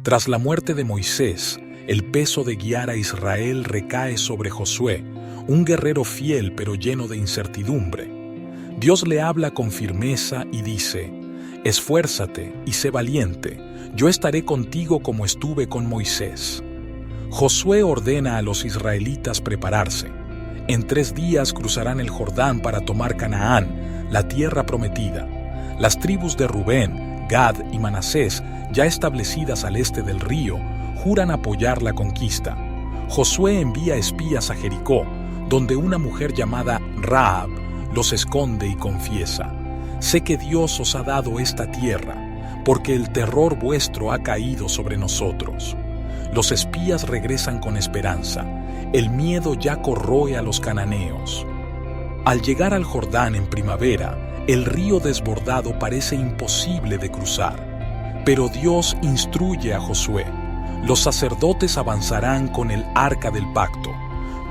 Tras la muerte de Moisés, el peso de guiar a Israel recae sobre Josué, un guerrero fiel pero lleno de incertidumbre. Dios le habla con firmeza y dice: «Esfuérzate y sé valiente, yo estaré contigo como estuve con Moisés». Josué ordena a los israelitas prepararse. En 3 días cruzarán el Jordán para tomar Canaán, la tierra prometida. Las tribus de Rubén, Gad y Manasés, ya establecidas al este del río, juran apoyar la conquista. Josué envía espías a Jericó, donde una mujer llamada Rahab los esconde y confiesa: «Sé que Dios os ha dado esta tierra, porque el terror vuestro ha caído sobre nosotros». Los espías regresan con esperanza. El miedo ya corroe a los cananeos. Al llegar al Jordán en primavera, el río desbordado parece imposible de cruzar. Pero Dios instruye a Josué: «Los sacerdotes avanzarán con el arca del pacto.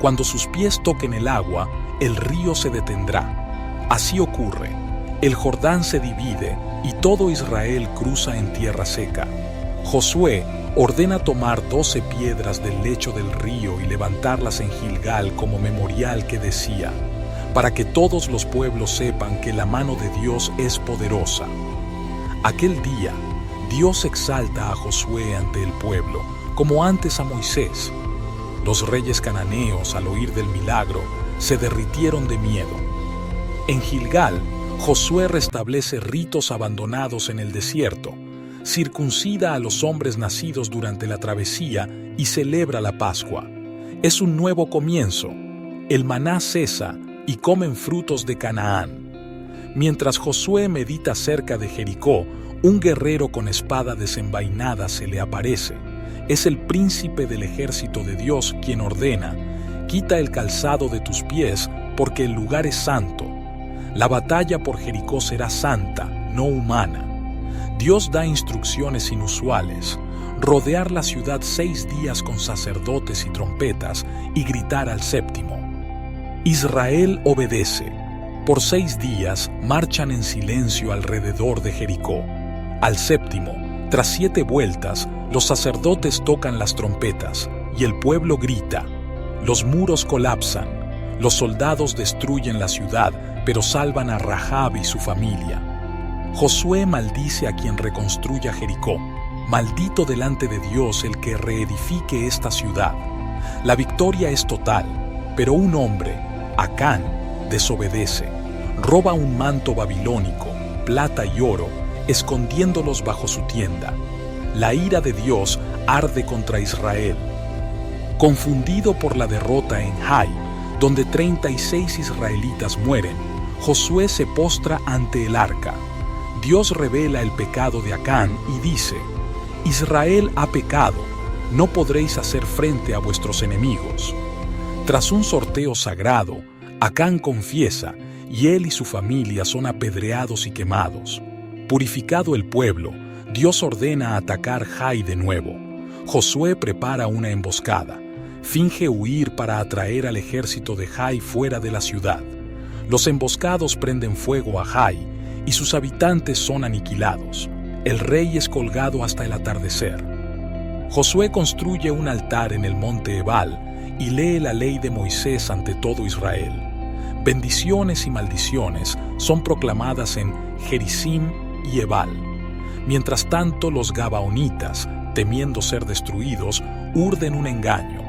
Cuando sus pies toquen el agua, el río se detendrá». Así ocurre. El Jordán se divide y todo Israel cruza en tierra seca. Josué ordena tomar 12 piedras del lecho del río y levantarlas en Gilgal como memorial que decía: «Para que todos los pueblos sepan que la mano de Dios es poderosa». Aquel día, Dios exalta a Josué ante el pueblo, como antes a Moisés. Los reyes cananeos, al oír del milagro, se derritieron de miedo. En Gilgal, Josué restablece ritos abandonados en el desierto, circuncida a los hombres nacidos durante la travesía y celebra la Pascua. Es un nuevo comienzo. El maná cesa y comen frutos de Canaán. Mientras Josué medita cerca de Jericó, un guerrero con espada desenvainada se le aparece. Es el príncipe del ejército de Dios quien ordena: «Quita el calzado de tus pies, porque el lugar es santo». La batalla por Jericó será santa, no humana. Dios da instrucciones inusuales: rodear la ciudad 6 días con sacerdotes y trompetas y gritar al 7º. Israel obedece. Por 6 días marchan en silencio alrededor de Jericó. Al 7º, tras 7 vueltas, los sacerdotes tocan las trompetas y el pueblo grita. Los muros colapsan. Los soldados destruyen la ciudad, pero salvan a Rahab y su familia. Josué maldice a quien reconstruya Jericó: «Maldito delante de Dios el que reedifique esta ciudad». La victoria es total, pero un hombre, Acán, desobedece. Roba un manto babilónico, plata y oro, escondiéndolos bajo su tienda. La ira de Dios arde contra Israel. Confundido por la derrota en Hai, donde 36 israelitas mueren, Josué se postra ante el arca. Dios revela el pecado de Acán y dice: «Israel ha pecado, no podréis hacer frente a vuestros enemigos». Tras un sorteo sagrado, Acán confiesa y él y su familia son apedreados y quemados. Purificado el pueblo, Dios ordena atacar Hai de nuevo. Josué prepara una emboscada. Finge huir para atraer al ejército de Hai fuera de la ciudad. Los emboscados prenden fuego a Hai y sus habitantes son aniquilados. El rey es colgado hasta el atardecer. Josué construye un altar en el monte Ebal y lee la ley de Moisés ante todo Israel. Bendiciones y maldiciones son proclamadas en Gerizim y Ebal. Mientras tanto, los gabaonitas, temiendo ser destruidos, urden un engaño.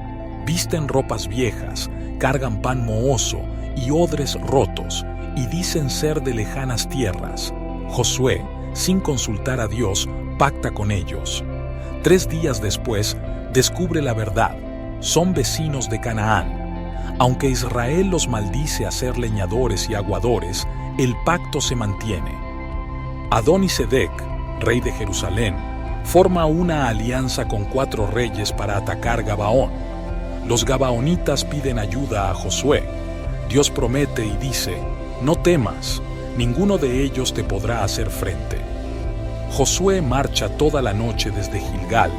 Visten ropas viejas, cargan pan mohoso y odres rotos, y dicen ser de lejanas tierras. Josué, sin consultar a Dios, pacta con ellos. 3 días después, descubre la verdad: son vecinos de Canaán. Aunque Israel los maldice a ser leñadores y aguadores, el pacto se mantiene. Adonisedec, rey de Jerusalén, forma una alianza con 4 reyes para atacar Gabaón. Los gabaonitas piden ayuda a Josué. Dios promete y dice: «No temas, ninguno de ellos te podrá hacer frente». Josué marcha toda la noche desde Gilgal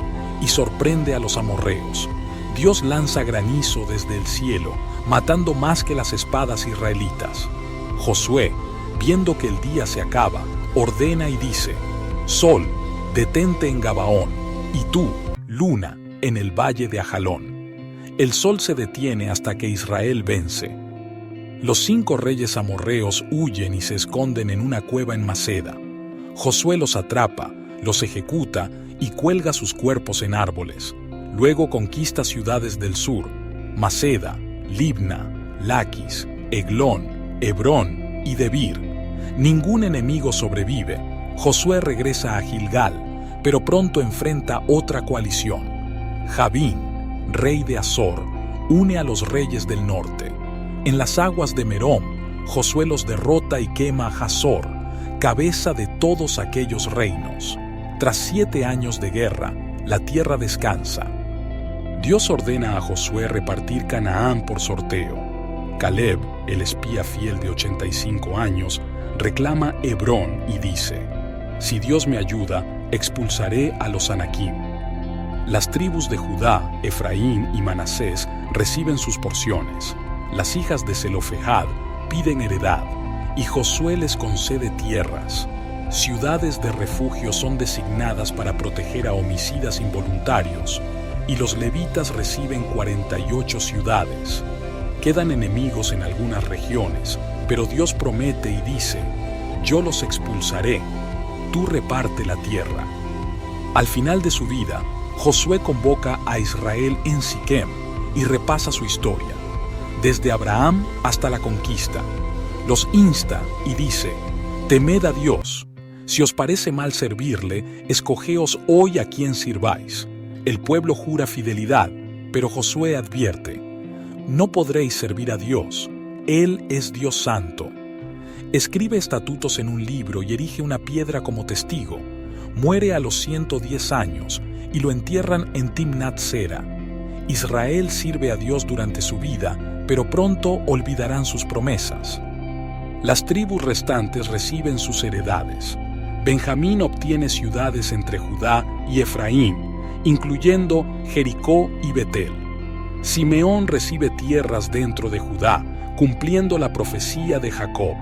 y sorprende a los amorreos. Dios lanza granizo desde el cielo, matando más que las espadas israelitas. Josué, viendo que el día se acaba, ordena y dice: «Sol, detente en Gabaón», y tú, luna, en el valle de Ajalón. El sol se detiene hasta que Israel vence. Los 5 reyes amorreos huyen y se esconden en una cueva en Maceda. Josué los atrapa, los ejecuta y cuelga sus cuerpos en árboles. Luego conquista ciudades del sur: Maceda, Libna, Laquis, Eglón, Hebrón y Debir. Ningún enemigo sobrevive. Josué regresa a Gilgal, pero pronto enfrenta otra coalición. Jabín, rey de Azor, une a los reyes del norte. En las aguas de Merom, Josué los derrota y quema a Hazor, cabeza de todos aquellos reinos. Tras 7 años de guerra, la tierra descansa. Dios ordena a Josué repartir Canaán por sorteo. Caleb, el espía fiel de 85 años, reclama Hebrón y dice: «Si Dios me ayuda, expulsaré a los Anaquim». Las tribus de Judá, Efraín y Manasés reciben sus porciones. Las hijas de Zelofehad piden heredad, y Josué les concede tierras. Ciudades de refugio son designadas para proteger a homicidas involuntarios, y los levitas reciben 48 ciudades. Quedan enemigos en algunas regiones, pero Dios promete y dice: «Yo los expulsaré, tú reparte la tierra». Al final de su vida, Josué convoca a Israel en Siquem y repasa su historia, desde Abraham hasta la conquista. Los insta y dice: «Temed a Dios. Si os parece mal servirle, escogeos hoy a quién sirváis». El pueblo jura fidelidad, pero Josué advierte: «No podréis servir a Dios. Él es Dios santo». Escribe estatutos en un libro y erige una piedra como testigo. Muere a los 110 años y lo entierran en Timnat Sera. Israel sirve a Dios durante su vida, pero pronto olvidarán sus promesas. Las tribus restantes reciben sus heredades. Benjamín obtiene ciudades entre Judá y Efraín, incluyendo Jericó y Betel. Simeón recibe tierras dentro de Judá, cumpliendo la profecía de Jacob.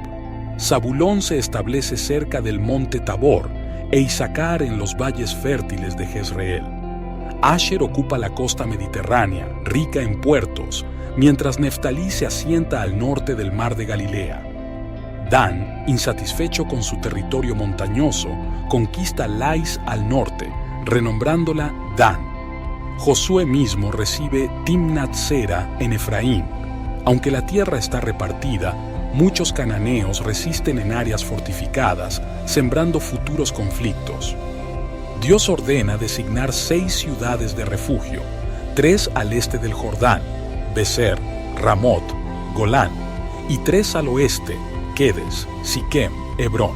Zabulón se establece cerca del monte Tabor e Isaacar en los valles fértiles de Jezreel. Asher ocupa la costa mediterránea, rica en puertos, mientras Neftalí se asienta al norte del mar de Galilea. Dan, insatisfecho con su territorio montañoso, conquista Lais al norte, renombrándola Dan. Josué mismo recibe Timnat Sera en Efraín. Aunque la tierra está repartida, muchos cananeos resisten en áreas fortificadas, sembrando futuros conflictos. Dios ordena designar 6 ciudades de refugio, 3 al este del Jordán, Beser, Ramot, Golán, y 3 al oeste, Quedes, Siquem, Hebrón.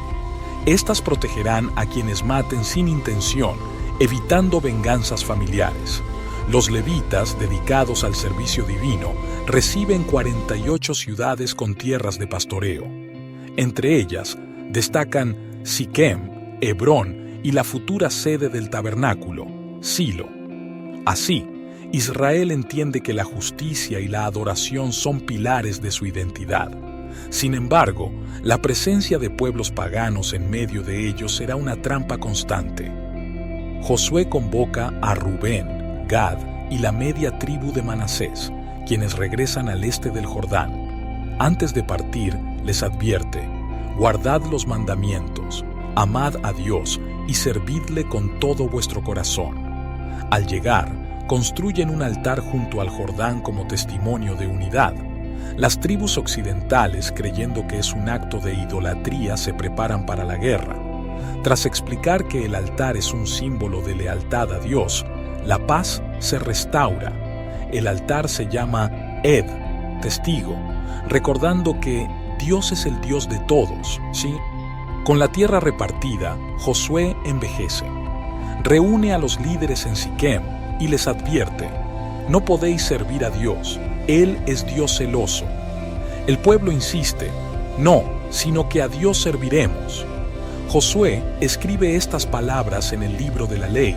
Estas protegerán a quienes maten sin intención, evitando venganzas familiares. Los levitas, dedicados al servicio divino, reciben 48 ciudades con tierras de pastoreo. Entre ellas destacan Siquem, Hebrón y la futura sede del tabernáculo, Silo. Así, Israel entiende que la justicia y la adoración son pilares de su identidad. Sin embargo, la presencia de pueblos paganos en medio de ellos será una trampa constante. Josué convoca a Rubén, Gad y la media tribu de Manasés, quienes regresan al este del Jordán. Antes de partir, les advierte: guardad los mandamientos, amad a Dios y servidle con todo vuestro corazón. Al llegar, construyen un altar junto al Jordán como testimonio de unidad. Las tribus occidentales, creyendo que es un acto de idolatría, se preparan para la guerra. Tras explicar que el altar es un símbolo de lealtad a Dios, la paz se restaura. El altar se llama Ed, testigo, recordando que Dios es el Dios de todos, ¿sí? Con la tierra repartida, Josué envejece. Reúne a los líderes en Siquem y les advierte: no podéis servir a Dios, Él es Dios celoso. El pueblo insiste: no, sino que a Dios serviremos. Josué escribe estas palabras en el libro de la ley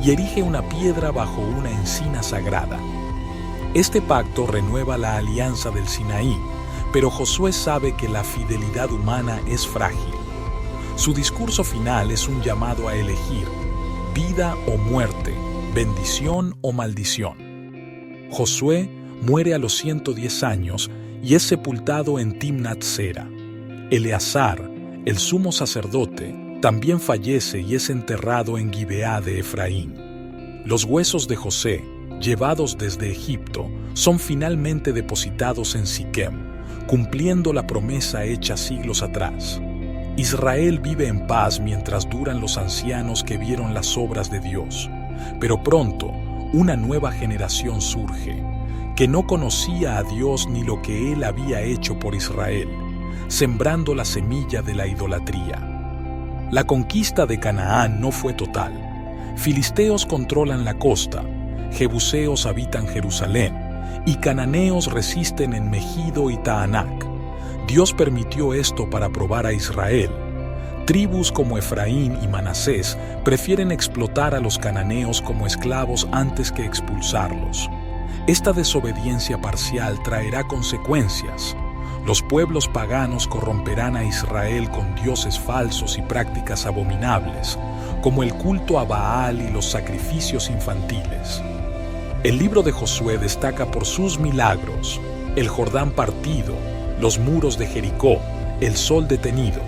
y erige una piedra bajo una encina sagrada. Este pacto renueva la alianza del Sinaí, pero Josué sabe que la fidelidad humana es frágil. Su discurso final es un llamado a elegir vida o muerte, bendición o maldición. Josué muere a los 110 años y es sepultado en Timnat-Sera. Eleazar, el sumo sacerdote, también fallece y es enterrado en Gibeá de Efraín. Los huesos de José, llevados desde Egipto, son finalmente depositados en Siquem, cumpliendo la promesa hecha siglos atrás. Israel vive en paz mientras duran los ancianos que vieron las obras de Dios, pero pronto una nueva generación surge, que no conocía a Dios ni lo que Él había hecho por Israel, sembrando la semilla de la idolatría. La conquista de Canaán no fue total. Filisteos controlan la costa, jebuseos habitan Jerusalén, y cananeos resisten en Megido y Taanac. Dios permitió esto para probar a Israel. Tribus como Efraín y Manasés prefieren explotar a los cananeos como esclavos antes que expulsarlos. Esta desobediencia parcial traerá consecuencias. Los pueblos paganos corromperán a Israel con dioses falsos y prácticas abominables, como el culto a Baal y los sacrificios infantiles. El libro de Josué destaca por sus milagros: el Jordán partido, los muros de Jericó, el sol detenido,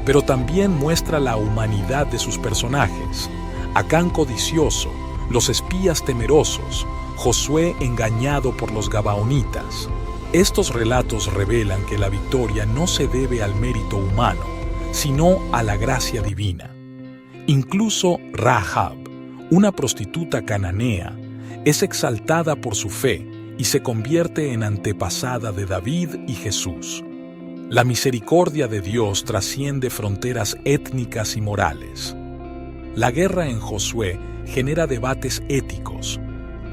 pero también muestra la humanidad de sus personajes: Acán codicioso, los espías temerosos, Josué engañado por los gabaonitas. Estos relatos revelan que la victoria no se debe al mérito humano, sino a la gracia divina. Incluso Rahab, una prostituta cananea, es exaltada por su fe y se convierte en antepasada de David y Jesús. La misericordia de Dios trasciende fronteras étnicas y morales. La guerra en Josué genera debates éticos.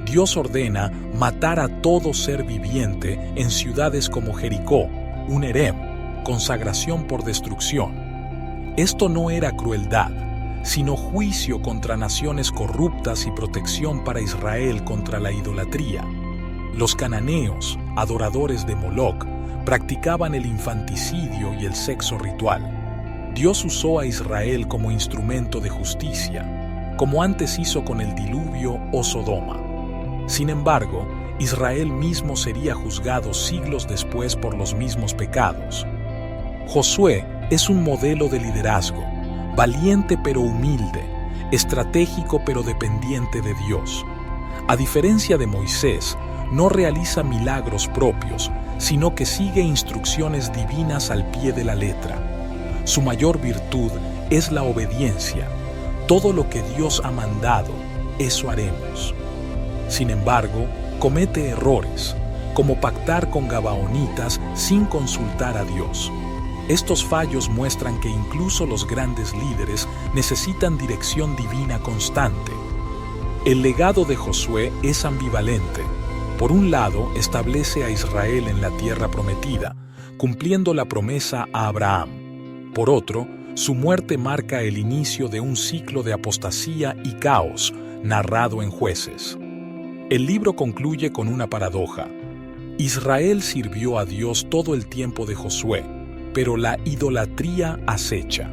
Dios ordena matar a todo ser viviente en ciudades como Jericó, un herem, consagración por destrucción. Esto no era crueldad, sino juicio contra naciones corruptas y protección para Israel contra la idolatría. Los cananeos, adoradores de Moloc, practicaban el infanticidio y el sexo ritual. Dios usó a Israel como instrumento de justicia, como antes hizo con el diluvio o Sodoma. Sin embargo, Israel mismo sería juzgado siglos después por los mismos pecados. Josué es un modelo de liderazgo, valiente pero humilde, estratégico pero dependiente de Dios. A diferencia de Moisés, no realiza milagros propios, sino que sigue instrucciones divinas al pie de la letra. Su mayor virtud es la obediencia. Todo lo que Dios ha mandado, eso haremos. Sin embargo, comete errores, como pactar con gabaonitas sin consultar a Dios. Estos fallos muestran que incluso los grandes líderes necesitan dirección divina constante. El legado de Josué es ambivalente. Por un lado, establece a Israel en la tierra prometida, cumpliendo la promesa a Abraham. Por otro, su muerte marca el inicio de un ciclo de apostasía y caos, narrado en Jueces. El libro concluye con una paradoja. Israel sirvió a Dios todo el tiempo de Josué, pero la idolatría acecha.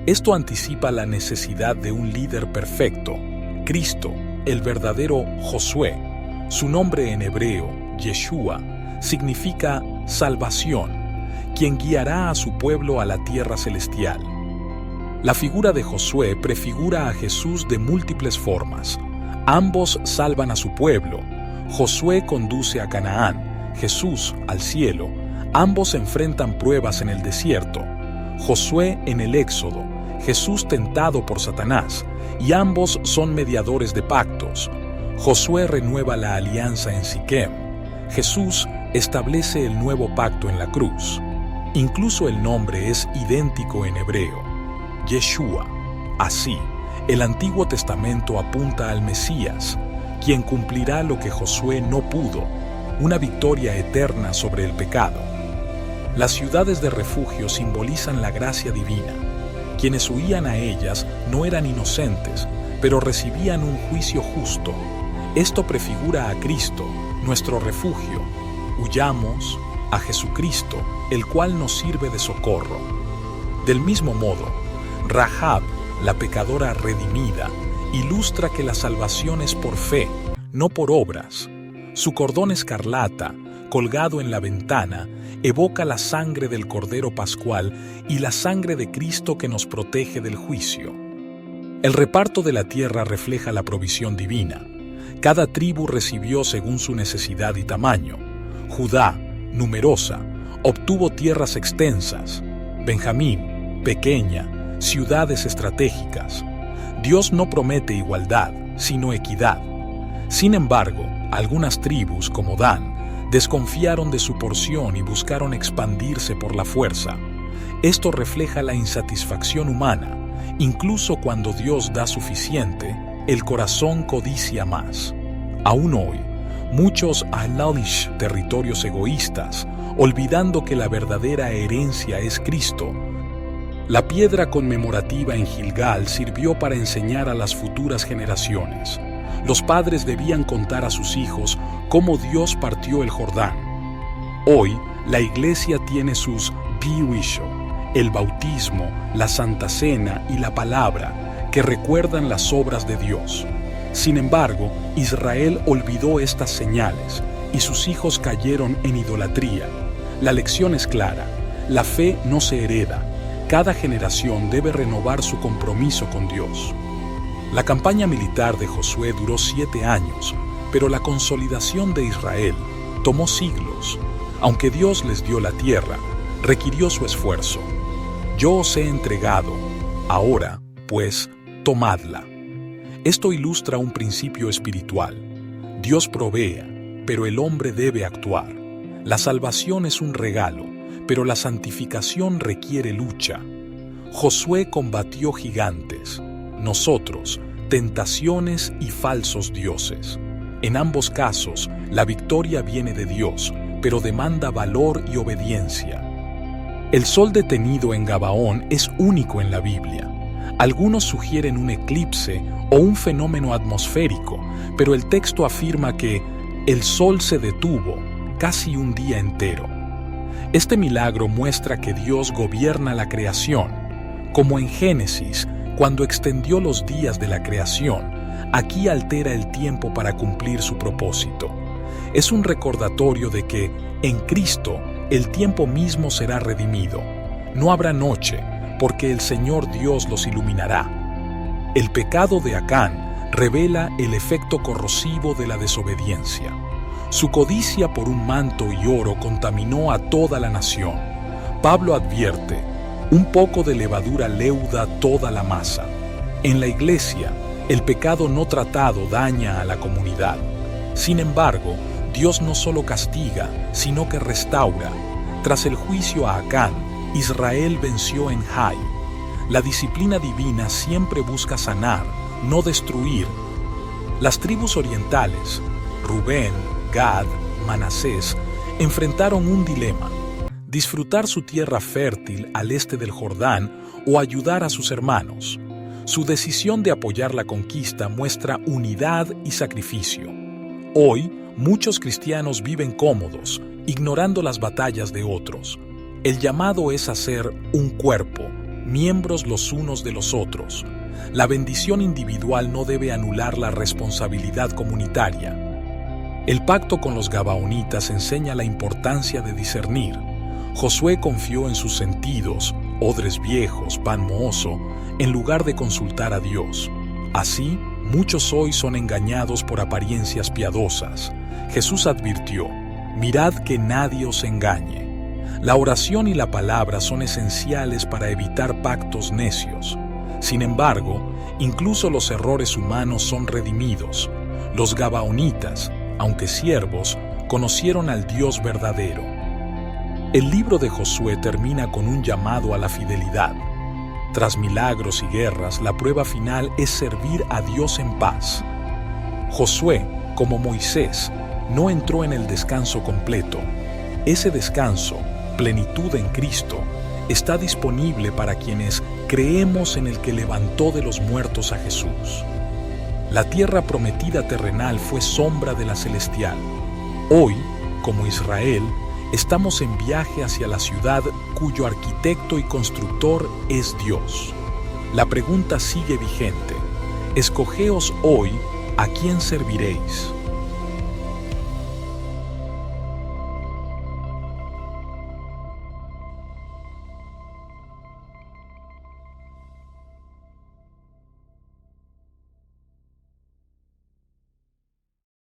Esto anticipa la necesidad de un líder perfecto, Cristo, el verdadero Josué. Su nombre en hebreo, Yeshua, significa salvación, quien guiará a su pueblo a la tierra celestial. La figura de Josué prefigura a Jesús de múltiples formas. Ambos salvan a su pueblo. Josué conduce a Canaán, Jesús al cielo. Ambos enfrentan pruebas en el desierto. Josué en el Éxodo, Jesús tentado por Satanás, y ambos son mediadores de pactos. Josué renueva la alianza en Siquem. Jesús establece el nuevo pacto en la cruz. Incluso el nombre es idéntico en hebreo, Yeshua. Así, el Antiguo Testamento apunta al Mesías, quien cumplirá lo que Josué no pudo, una victoria eterna sobre el pecado. Las ciudades de refugio simbolizan la gracia divina. Quienes huían a ellas no eran inocentes, pero recibían un juicio justo. Esto prefigura a Cristo, nuestro refugio. Huyamos a Jesucristo, el cual nos sirve de socorro. Del mismo modo, Rahab, la pecadora redimida, ilustra que la salvación es por fe, no por obras. Su cordón escarlata, colgado en la ventana, evoca la sangre del Cordero Pascual y la sangre de Cristo que nos protege del juicio. El reparto de la tierra refleja la provisión divina. Cada tribu recibió según su necesidad y tamaño. Judá, numerosa, obtuvo tierras extensas. Benjamín, pequeña, ciudades estratégicas. Dios no promete igualdad, sino equidad. Sin embargo, algunas tribus, como Dan, desconfiaron de su porción y buscaron expandirse por la fuerza. Esto refleja la insatisfacción humana. Incluso cuando Dios da suficiente, el corazón codicia más. Aún hoy, muchos acknowledge territorios egoístas, olvidando que la verdadera herencia es Cristo. La piedra conmemorativa en Gilgal sirvió para enseñar a las futuras generaciones. Los padres debían contar a sus hijos cómo Dios partió el Jordán. Hoy, la Iglesia tiene sus Biwisho, el bautismo, la Santa Cena y la palabra, que recuerdan las obras de Dios. Sin embargo, Israel olvidó estas señales y sus hijos cayeron en idolatría. La lección es clara: la fe no se hereda. Cada generación debe renovar su compromiso con Dios. La campaña militar de Josué duró 7 años, pero la consolidación de Israel tomó siglos. Aunque Dios les dio la tierra, requirió su esfuerzo. Yo os he entregado, ahora, pues, tomadla. Esto ilustra un principio espiritual. Dios provee, pero el hombre debe actuar. La salvación es un regalo, pero la santificación requiere lucha. Josué combatió gigantes. Nosotros, tentaciones y falsos dioses. En ambos casos, la victoria viene de Dios, pero demanda valor y obediencia. El sol detenido en Gabaón es único en la Biblia. Algunos sugieren un eclipse o un fenómeno atmosférico, pero el texto afirma que el sol se detuvo casi un día entero. Este milagro muestra que Dios gobierna la creación, como en Génesis, cuando extendió los días de la creación. Aquí altera el tiempo para cumplir su propósito. Es un recordatorio de que, en Cristo, el tiempo mismo será redimido. No habrá noche, porque el Señor Dios los iluminará. El pecado de Acán revela el efecto corrosivo de la desobediencia. Su codicia por un manto y oro contaminó a toda la nación. Pablo advierte: un poco de levadura leuda toda la masa. En la Iglesia, el pecado no tratado daña a la comunidad. Sin embargo, Dios no solo castiga, sino que restaura. Tras el juicio a Acán, Israel venció en Hai. La disciplina divina siempre busca sanar, no destruir. Las tribus orientales, Rubén, Gad, Manasés, enfrentaron un dilema: disfrutar su tierra fértil al este del Jordán o ayudar a sus hermanos. Su decisión de apoyar la conquista muestra unidad y sacrificio. Hoy, muchos cristianos viven cómodos, ignorando las batallas de otros. El llamado es a ser un cuerpo, miembros los unos de los otros. La bendición individual no debe anular la responsabilidad comunitaria. El pacto con los gabaonitas enseña la importancia de discernir. Josué confió en sus sentidos, odres viejos, pan mohoso, en lugar de consultar a Dios. Así, muchos hoy son engañados por apariencias piadosas. Jesús advirtió: mirad que nadie os engañe. La oración y la palabra son esenciales para evitar pactos necios. Sin embargo, incluso los errores humanos son redimidos. Los gabaonitas, aunque siervos, conocieron al Dios verdadero. El libro de Josué termina con un llamado a la fidelidad. Tras milagros y guerras, la prueba final es servir a Dios en paz. Josué, como Moisés, no entró en el descanso completo. Ese descanso, plenitud en Cristo, está disponible para quienes creemos en el que levantó de los muertos a Jesús. La tierra prometida terrenal fue sombra de la celestial. Hoy, como Israel, estamos en viaje hacia la ciudad cuyo arquitecto y constructor es Dios. La pregunta sigue vigente: Escogeos hoy a quién serviréis.